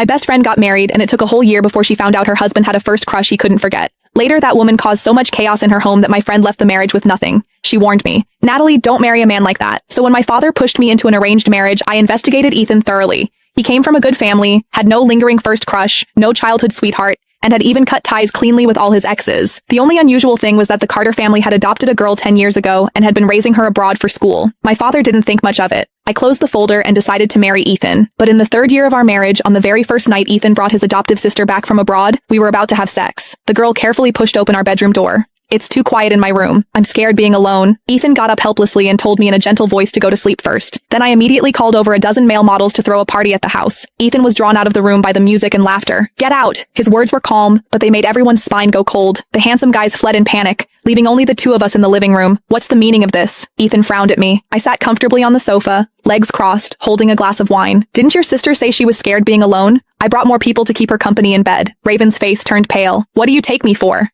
My best friend got married, and it took a whole year before she found out her husband had a first crush he couldn't forget. Later, that woman caused so much chaos in her home that my friend left the marriage with nothing. She warned me, "Natalie, don't marry a man like that." So when my father pushed me into an arranged marriage, I investigated Ethan thoroughly. He came from a good family, had no lingering first crush, no childhood sweetheart, and had even cut ties cleanly with all his exes. The only unusual thing was that the Carter family had adopted a girl 10 years ago and had been raising her abroad for school. My father didn't think much of it. I closed the folder and decided to marry Ethan. But in the 3rd year of our marriage, on the very first night Ethan brought his adoptive sister back from abroad, we were about to have sex. The girl carefully pushed open our bedroom door. "It's too quiet in my room. I'm scared being alone." Ethan got up helplessly and told me in a gentle voice to go to sleep first. Then I immediately called over a dozen male models to throw a party at the house. Ethan was drawn out of the room by the music and laughter. "Get out!" His words were calm, but they made everyone's spine go cold. The handsome guys fled in panic, leaving only the two of us in the living room. "What's the meaning of this?" Ethan frowned at me. I sat comfortably on the sofa, legs crossed, holding a glass of wine. "Didn't your sister say she was scared being alone? I brought more people to keep her company in bed." Raven's face turned pale. "What do you take me for?"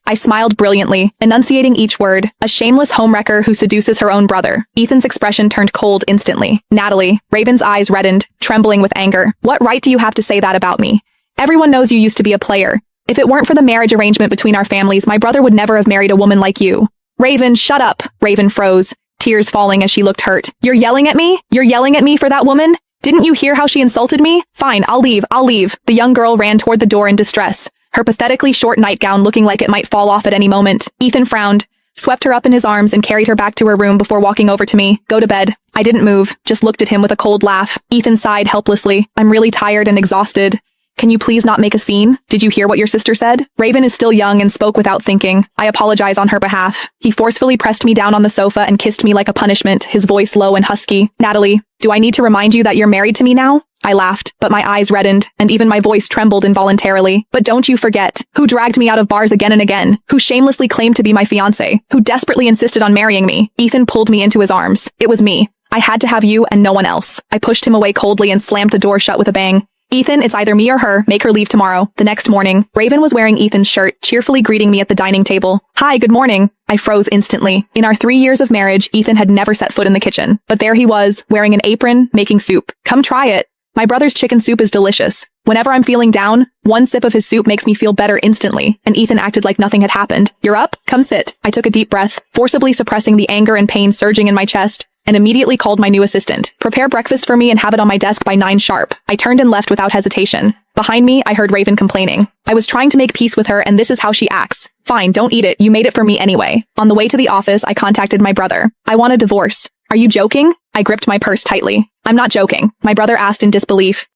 I smiled brilliantly, enunciating each word. "A shameless homewrecker who seduces her own brother." Ethan's expression turned cold instantly. "Natalie." Raven's eyes reddened, trembling with anger. "What right do you have to say that about me? Everyone knows you used to be a player. If it weren't for the marriage arrangement between our families, my brother would never have married a woman like you." "Raven, shut up." Raven froze, tears falling as she looked hurt. "You're yelling at me? You're yelling at me for that woman? Didn't you hear how she insulted me? Fine, I'll leave. The young girl ran toward the door in distress, her pathetically short nightgown looking like it might fall off at any moment. Ethan frowned, swept her up in his arms and carried her back to her room before walking over to me. "Go to bed." I didn't move, just looked at him with a cold laugh. Ethan sighed helplessly. "I'm really tired and exhausted. Can you please not make a scene? Did you hear what your sister said?" Raven is still young and spoke without thinking. I apologize on her behalf. He forcefully pressed me down on the sofa and kissed me like a punishment, his voice low and husky. "Natalie, do I need to remind you that you're married to me now?" I laughed, but my eyes reddened, and even my voice trembled involuntarily. "But don't you forget, who dragged me out of bars again and again, who shamelessly claimed to be my fiancé, who desperately insisted on marrying me." Ethan pulled me into his arms. "It was me. I had to have you and no one else." I pushed him away coldly and slammed the door shut with a bang. "Ethan, it's either me or her. Make her leave tomorrow." The next morning, Raven was wearing Ethan's shirt, cheerfully greeting me at the dining table. "Hi, good morning." I froze instantly. In our 3 years of marriage, Ethan had never set foot in the kitchen. But there he was, wearing an apron, making soup. "Come try it. My brother's chicken soup is delicious. Whenever I'm feeling down, one sip of his soup makes me feel better instantly." And Ethan acted like nothing had happened. "You're up? Come sit." I took a deep breath, forcibly suppressing the anger and pain surging in my chest, and immediately called my new assistant. "Prepare breakfast for me and have it on my desk by 9 sharp. I turned and left without hesitation. Behind me, I heard Raven complaining. "I was trying to make peace with her and this is how she acts." "Fine, don't eat it. You made it for me anyway." On the way to the office, I contacted my brother. "I want a divorce." "Are you joking?" I gripped my purse tightly. "I'm not joking," my brother asked in disbelief.